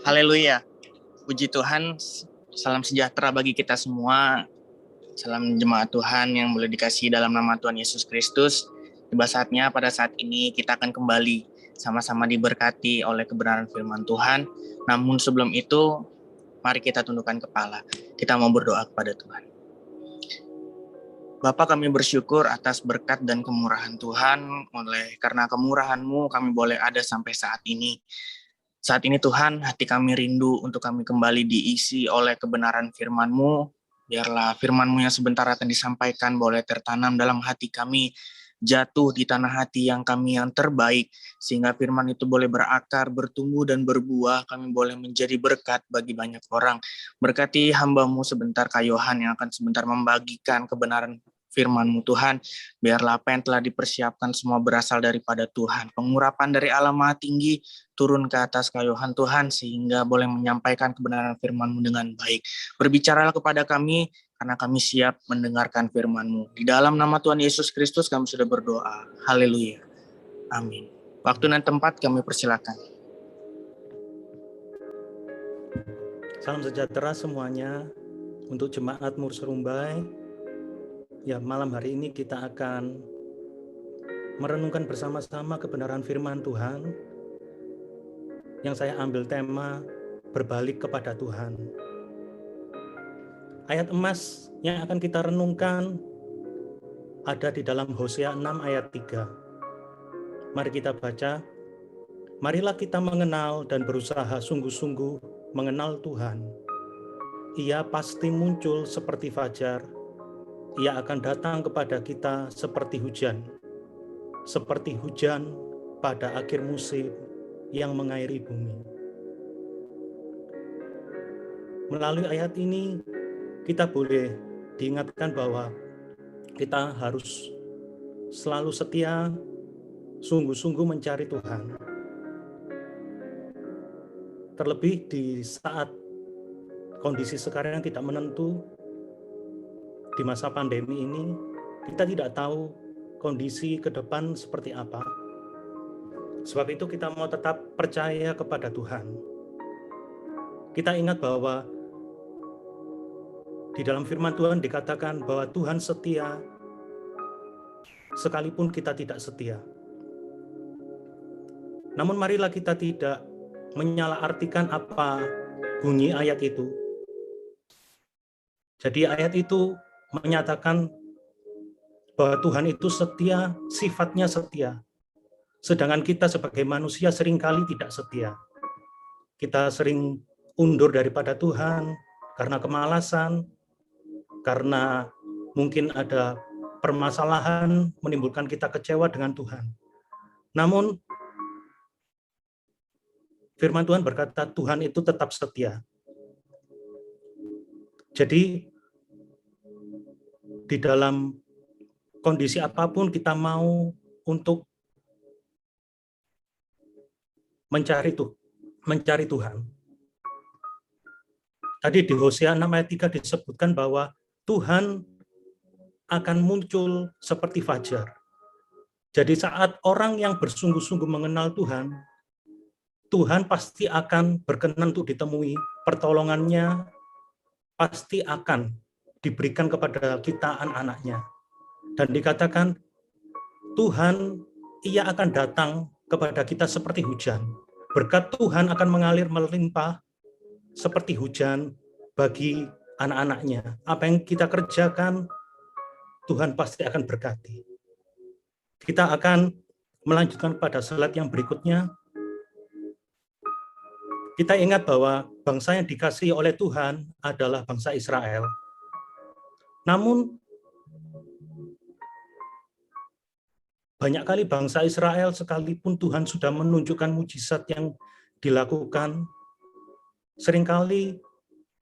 Haleluya, puji Tuhan, salam sejahtera bagi kita semua, salam jemaat Tuhan yang boleh dikasihi dalam nama Tuhan Yesus Kristus. Tiba saatnya pada saat ini kita akan kembali sama-sama diberkati oleh kebenaran firman Tuhan. Namun sebelum itu, mari kita tundukkan kepala, kita mau berdoa kepada Tuhan. Bapa, kami bersyukur atas berkat dan kemurahan Tuhan, karena kemurahan-Mu kami boleh ada sampai saat ini. Saat ini Tuhan, hati kami rindu untuk kami kembali diisi oleh kebenaran firman-Mu. Biarlah firman-Mu yang sebentar akan disampaikan boleh tertanam dalam hati kami, jatuh di tanah hati yang terbaik, sehingga firman itu boleh berakar, bertumbuh dan berbuah. Kami boleh menjadi berkat bagi banyak orang. Berkati hamba-Mu sebentar, Kak Yohan, yang akan sebentar membagikan kebenaran firman-Mu Tuhan. Biarlah apa yang telah dipersiapkan semua berasal daripada Tuhan. Pengurapan dari alam maha tinggi turun ke atas Kak Yohan Tuhan, sehingga boleh menyampaikan kebenaran firman-Mu dengan baik. Berbicaralah kepada kami, karena kami siap mendengarkan firman-Mu. Di dalam nama Tuhan Yesus Kristus kami sudah berdoa. Haleluya. Amin. Waktu dan tempat kami persilakan. Salam sejahtera semuanya untuk jemaat Mur Serumbai. Ya, malam hari ini kita akan merenungkan bersama-sama kebenaran firman Tuhan yang saya ambil tema berbalik kepada Tuhan. Ayat emas yang akan kita renungkan ada di dalam Hosea 6 ayat 3. Mari kita baca. Marilah kita mengenal dan berusaha sungguh-sungguh mengenal Tuhan. Ia pasti muncul seperti fajar. Ia akan datang kepada kita seperti hujan pada akhir musim yang mengairi bumi. Melalui ayat ini, kita boleh diingatkan bahwa kita harus selalu setia, sungguh-sungguh mencari Tuhan. Terlebih di saat kondisi sekarang yang tidak menentu, di masa pandemi ini, kita tidak tahu kondisi ke depan seperti apa. Sebab itu kita mau tetap percaya kepada Tuhan. Kita ingat bahwa di dalam firman Tuhan dikatakan bahwa Tuhan setia sekalipun kita tidak setia. Namun marilah kita tidak menyalahartikan apa bunyi ayat itu. Jadi ayat itu menyatakan bahwa Tuhan itu setia, sifatnya setia. Sedangkan kita sebagai manusia seringkali tidak setia. Kita sering undur daripada Tuhan karena kemalasan, karena mungkin ada permasalahan menimbulkan kita kecewa dengan Tuhan. Namun firman Tuhan berkata Tuhan itu tetap setia. Jadi di dalam kondisi apapun kita mau untuk mencari Tuhan. Tadi di Hosea 6 ayat 3 disebutkan bahwa Tuhan akan muncul seperti fajar. Jadi saat orang yang bersungguh-sungguh mengenal Tuhan, Tuhan pasti akan berkenan untuk ditemui. Pertolongannya pasti akan diberikan kepada kita anak-anaknya. Dan dikatakan Tuhan, ia akan datang kepada kita seperti hujan. Berkat Tuhan akan mengalir melimpah seperti hujan bagi anak-anaknya. Apa yang kita kerjakan, Tuhan pasti akan berkati. Kita akan melanjutkan pada slide yang berikutnya. Kita ingat bahwa bangsa yang dikasihi oleh Tuhan adalah bangsa Israel. Namun, banyak kali bangsa Israel sekalipun Tuhan sudah menunjukkan mujizat yang dilakukan, seringkali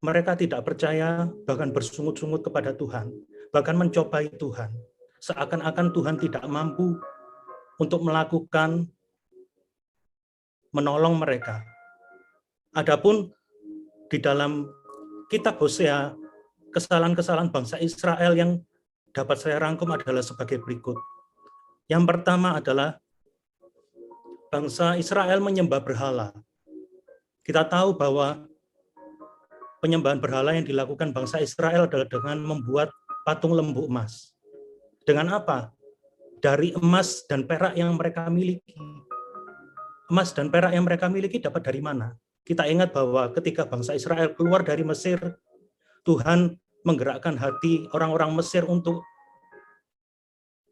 mereka tidak percaya, bahkan bersungut-sungut kepada Tuhan, bahkan mencobai Tuhan. Seakan-akan Tuhan tidak mampu untuk menolong mereka. Adapun di dalam kitab Hosea, kesalahan-kesalahan bangsa Israel yang dapat saya rangkum adalah sebagai berikut. Yang pertama adalah bangsa Israel menyembah berhala. Kita tahu bahwa penyembahan berhala yang dilakukan bangsa Israel adalah dengan membuat patung lembu emas. Dengan apa? Dari emas dan perak yang mereka miliki. Emas dan perak yang mereka miliki dapat dari mana? Kita ingat bahwa ketika bangsa Israel keluar dari Mesir, Tuhan menggerakkan hati orang-orang Mesir untuk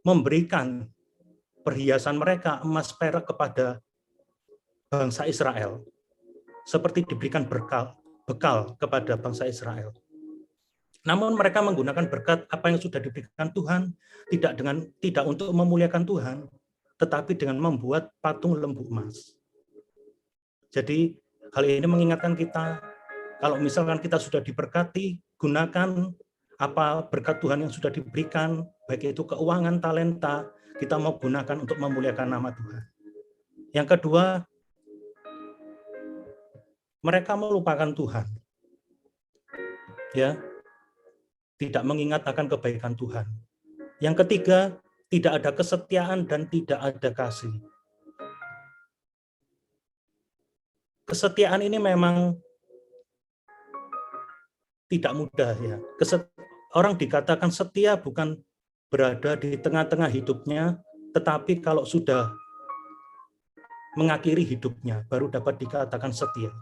memberikan perhiasan mereka, emas perak kepada bangsa Israel. Seperti diberikan bekal kepada bangsa Israel. Namun mereka menggunakan berkat apa yang sudah diberikan Tuhan, tidak untuk memuliakan Tuhan, tetapi dengan membuat patung lembu emas. Jadi hal ini mengingatkan kita, kalau misalkan kita sudah diberkati, gunakan apa berkat Tuhan yang sudah diberikan, baik itu keuangan, talenta, kita mau gunakan untuk memuliakan nama Tuhan. Yang kedua, mereka melupakan Tuhan. Ya, tidak mengingat akan kebaikan Tuhan. Yang ketiga, tidak ada kesetiaan dan tidak ada kasih. Kesetiaan ini memang tidak mudah ya. Orang dikatakan setia bukan berada di tengah-tengah hidupnya, tetapi kalau sudah mengakhiri hidupnya baru dapat dikatakan setia.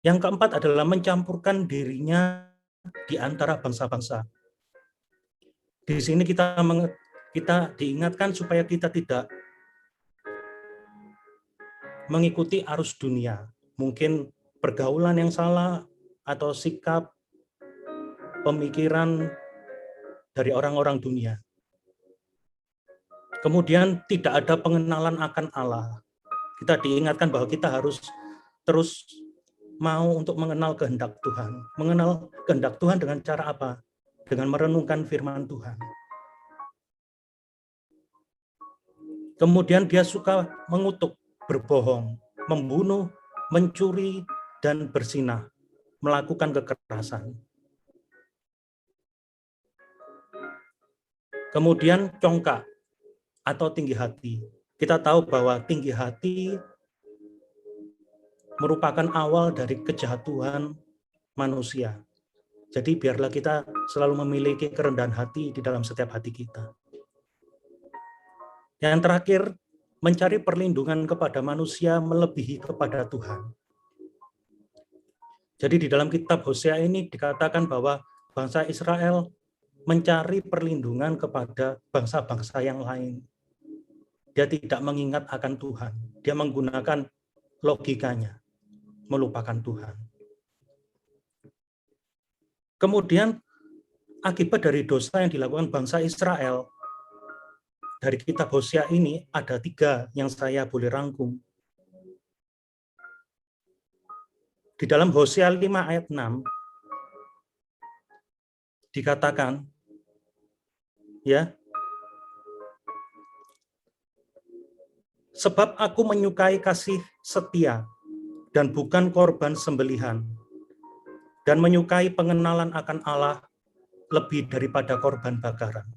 Yang keempat adalah mencampurkan dirinya di antara bangsa-bangsa. Di sini kita diingatkan supaya kita tidak mengikuti arus dunia. Mungkin pergaulan yang salah atau sikap pemikiran dari orang-orang dunia. Kemudian tidak ada pengenalan akan Allah. Kita diingatkan bahwa kita harus terus mau untuk mengenal kehendak Tuhan. Mengenal kehendak Tuhan dengan cara apa? Dengan merenungkan firman Tuhan. Kemudian dia suka mengutuk, berbohong, membunuh, mencuri, dan berzinah, melakukan kekerasan. Kemudian congkak atau tinggi hati. Kita tahu bahwa tinggi hati merupakan awal dari kejahatan manusia. Jadi biarlah kita selalu memiliki kerendahan hati di dalam setiap hati kita. Yang terakhir, mencari perlindungan kepada manusia melebihi kepada Tuhan. Jadi di dalam kitab Hosea ini dikatakan bahwa bangsa Israel mencari perlindungan kepada bangsa-bangsa yang lain. Dia tidak mengingat akan Tuhan. Dia menggunakan logikanya, melupakan Tuhan. Kemudian akibat dari dosa yang dilakukan bangsa Israel, dari kitab Hosea ini ada 3 yang saya boleh rangkum. Di dalam Hosea 5 ayat 6 dikatakan, ya, sebab aku menyukai kasih setia dan bukan korban sembelihan, dan menyukai pengenalan akan Allah lebih daripada korban bakaran.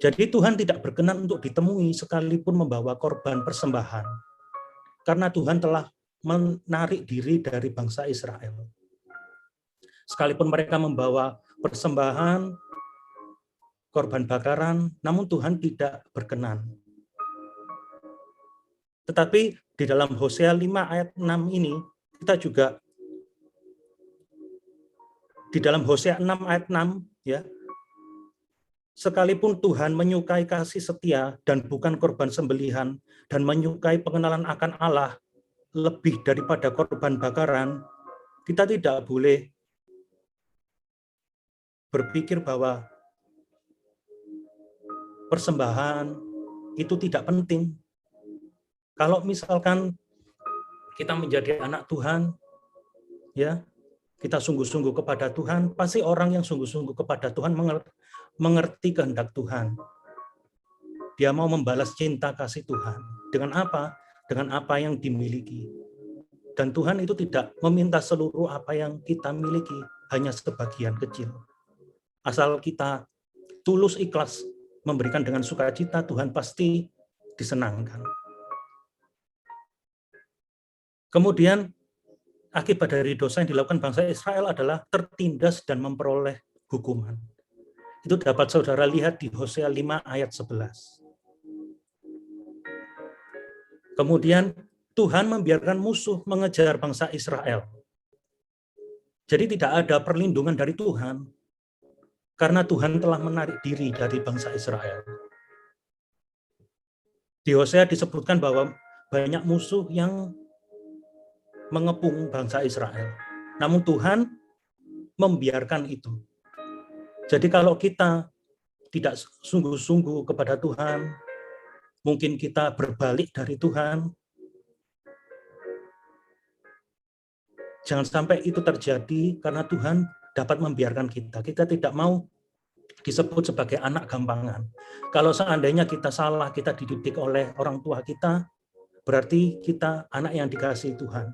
Jadi Tuhan tidak berkenan untuk ditemui sekalipun membawa korban persembahan. Karena Tuhan telah menarik diri dari bangsa Israel. Sekalipun mereka membawa persembahan, korban bakaran, namun Tuhan tidak berkenan. Tetapi di dalam Hosea 5 ayat 6 ini, kita juga di dalam Hosea 6 ayat 6, ya, sekalipun Tuhan menyukai kasih setia dan bukan korban sembelihan, dan menyukai pengenalan akan Allah lebih daripada korban bakaran, kita tidak boleh berpikir bahwa persembahan itu tidak penting. Kalau misalkan kita menjadi anak Tuhan, ya, kita sungguh-sungguh kepada Tuhan, pasti orang yang sungguh-sungguh kepada Tuhan mengerti kehendak Tuhan. Dia mau membalas cinta kasih Tuhan. Dengan apa? Dengan apa yang dimiliki. Dan Tuhan itu tidak meminta seluruh apa yang kita miliki, hanya sebagian kecil. Asal kita tulus ikhlas memberikan dengan sukacita, Tuhan pasti disenangkan. Kemudian akibat dari dosa yang dilakukan bangsa Israel adalah tertindas dan memperoleh hukuman. Itu dapat saudara lihat di Hosea 5 ayat 11. Kemudian Tuhan membiarkan musuh mengejar bangsa Israel. Jadi tidak ada perlindungan dari Tuhan, karena Tuhan telah menarik diri dari bangsa Israel. Di Hosea disebutkan bahwa banyak musuh yang mengepung bangsa Israel. Namun Tuhan membiarkan itu. Jadi kalau kita tidak sungguh-sungguh kepada Tuhan, mungkin kita berbalik dari Tuhan, jangan sampai itu terjadi karena Tuhan dapat membiarkan kita. Kita tidak mau disebut sebagai anak gampangan. Kalau seandainya kita salah, kita dididik oleh orang tua kita, berarti kita anak yang dikasihi Tuhan.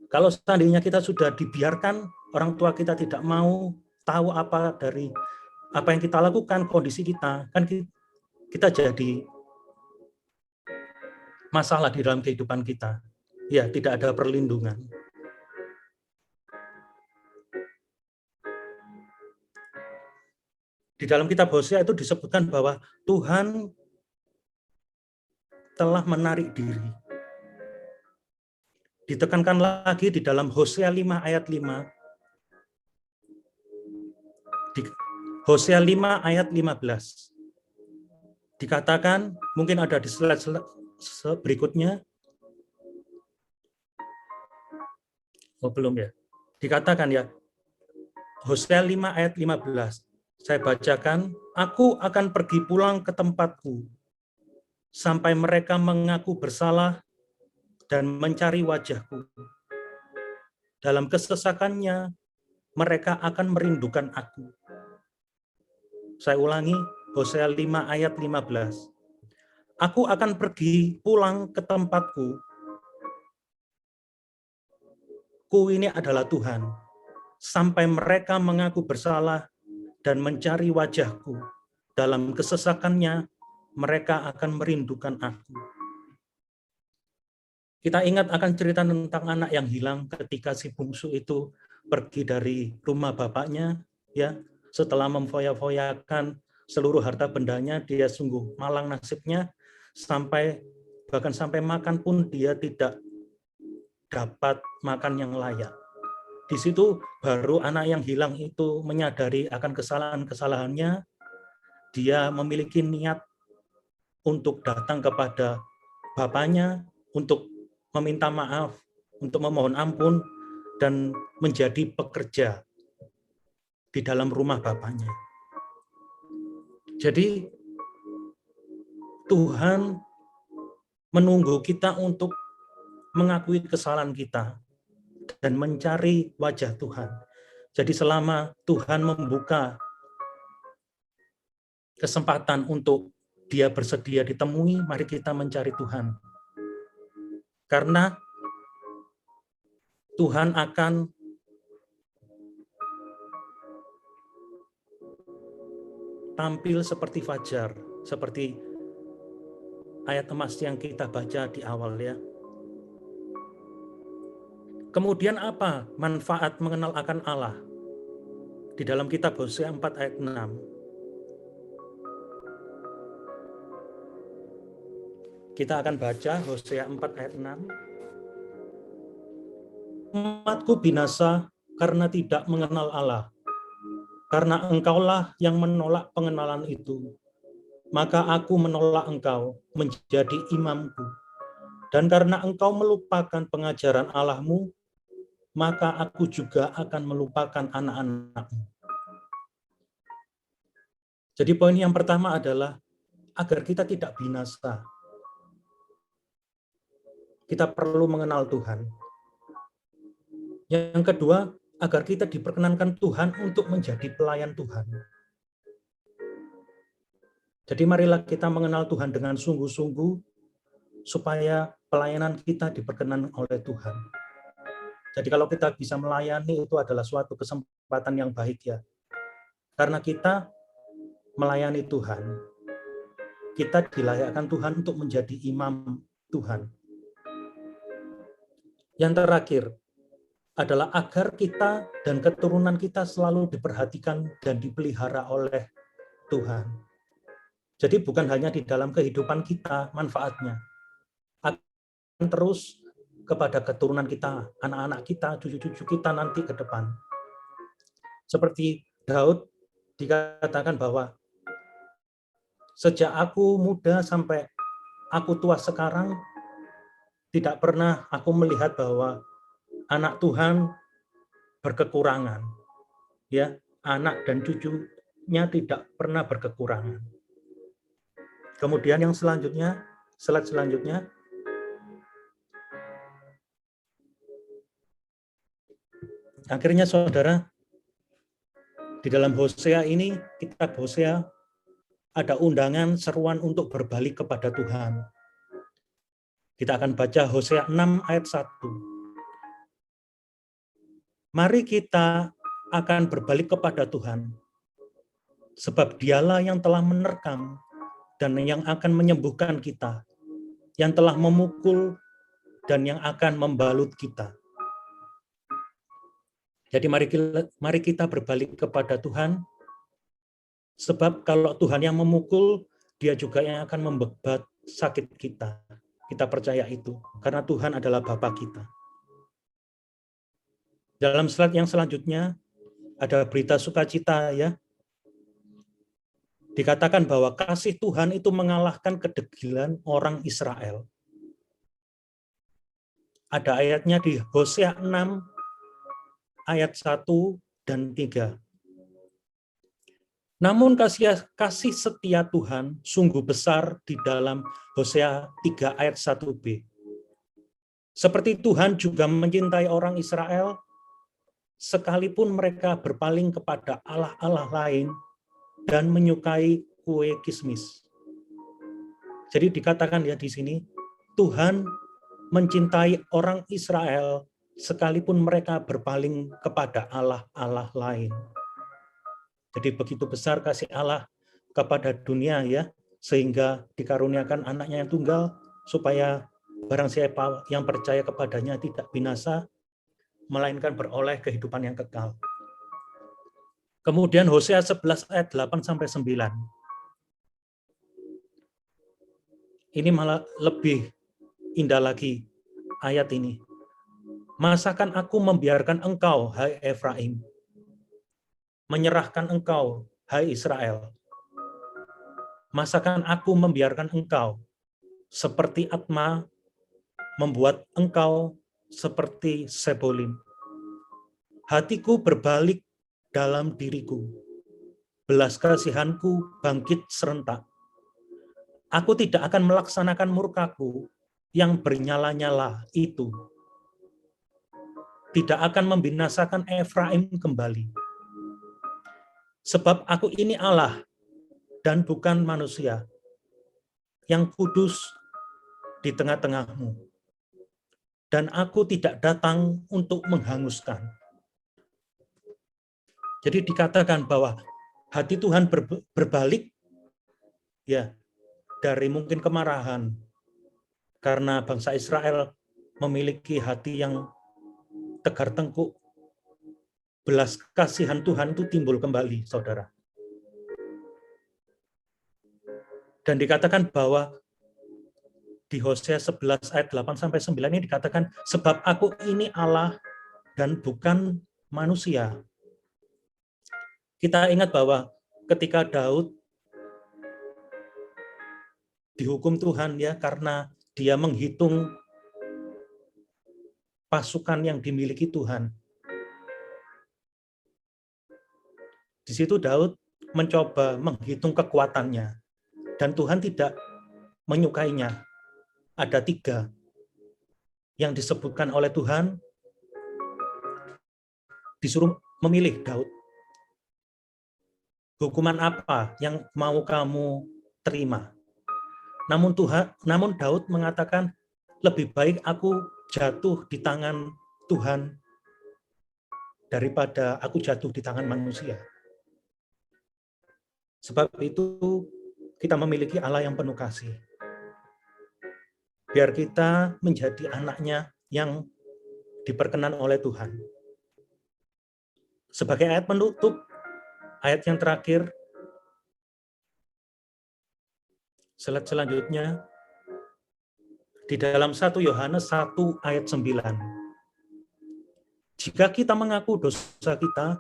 Kalau seandainya kita sudah dibiarkan, orang tua kita tidak mau tahu apa dari apa yang kita lakukan, kondisi kita, kan kita jadi masalah di dalam kehidupan kita. Ya, tidak ada perlindungan. Di dalam kitab Hosea itu disebutkan bahwa Tuhan telah menarik diri. Ditekankan lagi di dalam Hosea 5 ayat 5. Di Hosea 5 ayat 15. Dikatakan, mungkin ada di slide berikutnya. Oh, belum ya. Dikatakan ya, Hosea 5 ayat 15. Saya bacakan, aku akan pergi pulang ke tempatku, sampai mereka mengaku bersalah dan mencari wajahku. Dalam kesesakannya, mereka akan merindukan aku. Saya ulangi, Hosea 5 ayat 15. Aku akan pergi pulang ke tempatku. Ku ini adalah Tuhan, sampai mereka mengaku bersalah dan mencari wajahku. Dalam kesesakannya, mereka akan merindukan aku. Kita ingat akan cerita tentang anak yang hilang ketika si bungsu itu pergi dari rumah bapaknya, ya, setelah memfoya-foyakan seluruh harta bendanya, dia sungguh malang nasibnya, bahkan sampai makan pun dia tidak dapat makan yang layak. Di situ baru anak yang hilang itu menyadari akan kesalahan-kesalahannya, dia memiliki niat untuk datang kepada bapaknya, untuk meminta maaf, untuk memohon ampun, dan menjadi pekerja di dalam rumah bapaknya. Jadi Tuhan menunggu kita untuk mengakui kesalahan kita dan mencari wajah Tuhan. Jadi selama Tuhan membuka kesempatan untuk dia bersedia ditemui, mari kita mencari Tuhan. Karena Tuhan akan tampil seperti fajar, seperti ayat emas yang kita baca di awal ya. Kemudian apa manfaat mengenal akan Allah? Di dalam kitab Hosea 4 ayat 6. Kita akan baca Hosea 4 ayat 6. Umatku binasa karena tidak mengenal Allah. Karena engkaulah yang menolak pengenalan itu, maka aku menolak engkau menjadi imamku. Dan karena engkau melupakan pengajaran Allahmu, maka aku juga akan melupakan anak-anakmu. Jadi poin yang pertama adalah agar kita tidak binasa, kita perlu mengenal Tuhan. Yang kedua, agar kita diperkenankan Tuhan untuk menjadi pelayan Tuhan. Jadi marilah kita mengenal Tuhan dengan sungguh-sungguh, supaya pelayanan kita diperkenan oleh Tuhan. Jadi kalau kita bisa melayani, itu adalah suatu kesempatan yang baik ya. Karena kita melayani Tuhan, kita dilayakkan Tuhan untuk menjadi imam Tuhan. Yang terakhir adalah agar kita dan keturunan kita selalu diperhatikan dan dipelihara oleh Tuhan. Jadi bukan hanya di dalam kehidupan kita manfaatnya, akan terus kepada keturunan kita, anak-anak kita, cucu-cucu kita nanti ke depan. Seperti Daud dikatakan bahwa sejak aku muda sampai aku tua sekarang, tidak pernah aku melihat bahwa anak Tuhan berkekurangan. Ya, anak dan cucunya tidak pernah berkekurangan. Kemudian yang selanjutnya, slide selanjutnya, akhirnya saudara, di dalam Hosea ini, kitab Hosea, ada undangan seruan untuk berbalik kepada Tuhan. Kita akan baca Hosea 6 ayat 1. Mari kita akan berbalik kepada Tuhan, sebab Dialah yang telah menerkam dan yang akan menyembuhkan kita, yang telah memukul dan yang akan membalut kita. Jadi mari kita berbalik kepada Tuhan, sebab kalau Tuhan yang memukul, Dia juga yang akan membebat sakit kita. Kita percaya itu, karena Tuhan adalah Bapa kita. Dalam slide yang selanjutnya, ada berita sukacita ya. Dikatakan bahwa kasih Tuhan itu mengalahkan kedegilan orang Israel. Ada ayatnya di Hosea 6 ayat 1 dan 3. Namun kasih setia Tuhan sungguh besar di dalam Hosea 3 ayat 1b. Seperti Tuhan juga mencintai orang Israel, sekalipun mereka berpaling kepada allah-allah lain dan menyukai kue kismis. Jadi dikatakan ya di sini, Tuhan mencintai orang Israel sekalipun mereka berpaling kepada allah-allah lain. Jadi begitu besar kasih Allah kepada dunia ya, sehingga dikaruniakan anaknya yang tunggal, supaya barang siapa yang percaya kepadanya tidak binasa, melainkan beroleh kehidupan yang kekal. Kemudian Hosea 11 ayat 8-9. Ini malah lebih indah lagi ayat ini. Masakan aku membiarkan engkau, hai Efraim, menyerahkan engkau, hai Israel. Masakan aku membiarkan engkau seperti Atma, membuat engkau seperti Sebolim. Hatiku berbalik dalam diriku, belas kasihanku bangkit serentak. Aku tidak akan melaksanakan murkaku yang bernyala-nyala itu. Tidak akan membinasakan Efraim kembali. Sebab aku ini Allah dan bukan manusia, yang kudus di tengah-tengahmu. Dan aku tidak datang untuk menghanguskan. Jadi dikatakan bahwa hati Tuhan berbalik ya dari mungkin kemarahan karena bangsa Israel memiliki hati yang tegar tengkuk. Belas kasihan Tuhan itu timbul kembali, saudara. Dan dikatakan bahwa di Hosea 11 ayat 8-9 ini dikatakan, sebab aku ini Allah dan bukan manusia. Kita ingat bahwa ketika Daud dihukum Tuhan ya karena dia menghitung pasukan yang dimiliki Tuhan. Di situ Daud mencoba menghitung kekuatannya dan Tuhan tidak menyukainya. Ada 3 yang disebutkan oleh Tuhan, disuruh memilih Daud. Hukuman apa yang mau kamu terima? Namun Daud mengatakan, lebih baik aku jatuh di tangan Tuhan daripada aku jatuh di tangan manusia. Sebab itu kita memiliki Allah yang penuh kasih. Biar kita menjadi anaknya yang diperkenan oleh Tuhan. Sebagai ayat penutup, ayat yang terakhir, slide selanjutnya, di dalam 1 Yohanes 1 ayat 9. Jika kita mengaku dosa kita,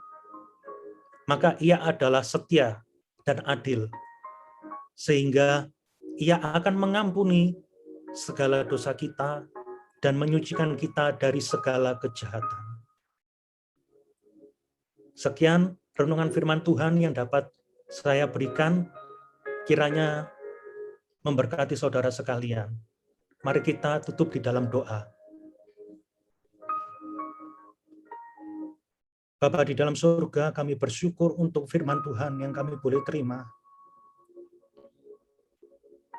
maka Ia adalah setia dan adil, sehingga Ia akan mengampuni segala dosa kita dan menyucikan kita dari segala kejahatan. Sekian renungan firman Tuhan yang dapat saya berikan, kiranya memberkati saudara sekalian. Mari kita tutup di dalam doa. Bapa di dalam surga, kami bersyukur untuk firman Tuhan yang kami boleh terima.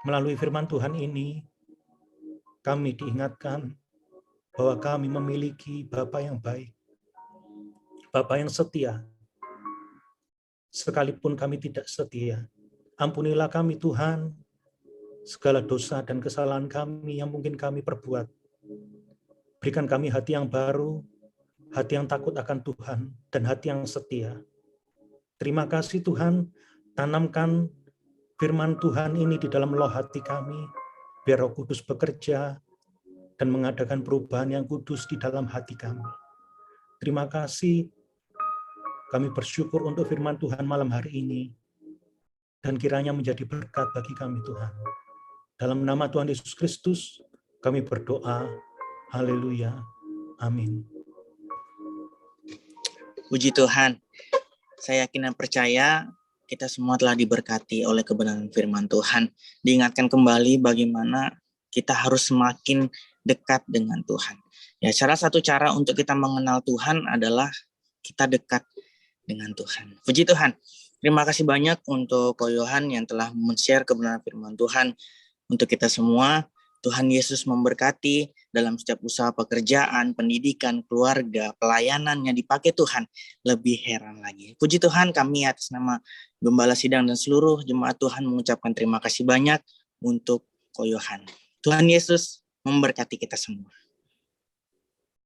Melalui firman Tuhan ini, kami diingatkan bahwa kami memiliki Bapa yang baik, Bapa yang setia. Sekalipun kami tidak setia, ampunilah kami Tuhan, segala dosa dan kesalahan kami yang mungkin kami perbuat. Berikan kami hati yang baru, hati yang takut akan Tuhan, dan hati yang setia. Terima kasih Tuhan, tanamkan firman Tuhan ini di dalam loh hati kami, biar Roh Kudus bekerja dan mengadakan perubahan yang kudus di dalam hati kami. Terima kasih, kami bersyukur untuk firman Tuhan malam hari ini, dan kiranya menjadi berkat bagi kami Tuhan. Dalam nama Tuhan Yesus Kristus, kami berdoa. Haleluya. Amin. Puji Tuhan. Saya yakin dan percaya kita semua telah diberkati oleh kebenaran firman Tuhan. Diingatkan kembali bagaimana kita harus semakin dekat dengan Tuhan. Ya, salah satu cara untuk kita mengenal Tuhan adalah kita dekat dengan Tuhan. Puji Tuhan. Terima kasih banyak untuk Ko Yohan yang telah men-share kebenaran firman Tuhan untuk kita semua. Tuhan Yesus memberkati dalam setiap usaha pekerjaan, pendidikan, keluarga, pelayanan yang dipakai Tuhan. Lebih heran lagi. Puji Tuhan, kami atas nama Gembala Sidang dan seluruh jemaat Tuhan mengucapkan terima kasih banyak untuk Ko Yohan. Tuhan Yesus memberkati kita semua.